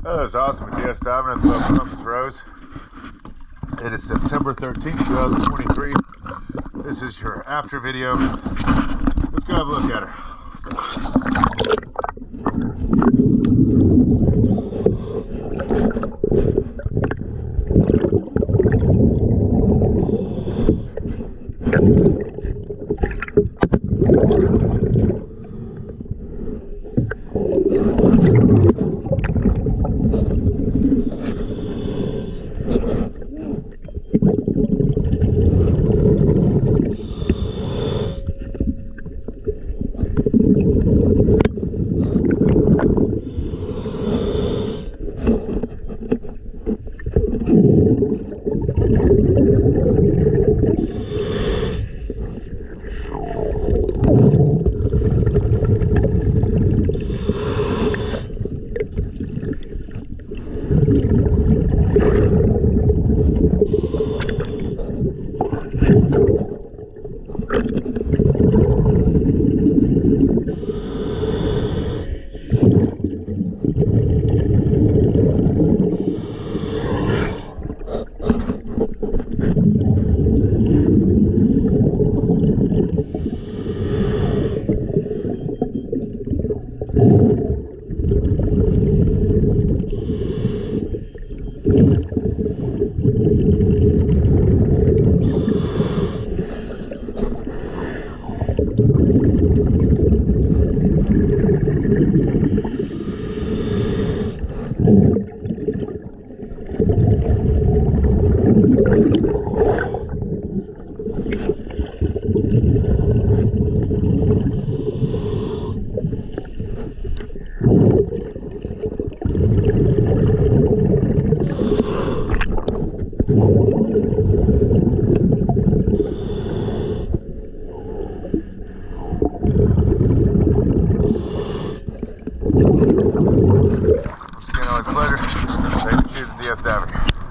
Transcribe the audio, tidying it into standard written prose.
Oh, that was awesome. DS diving at the Columbus Rose. It is September 13th, 2023. This is your after video. Let's go have a look at her. Once again, always a pleasure. Thanks for choosing DS Diving.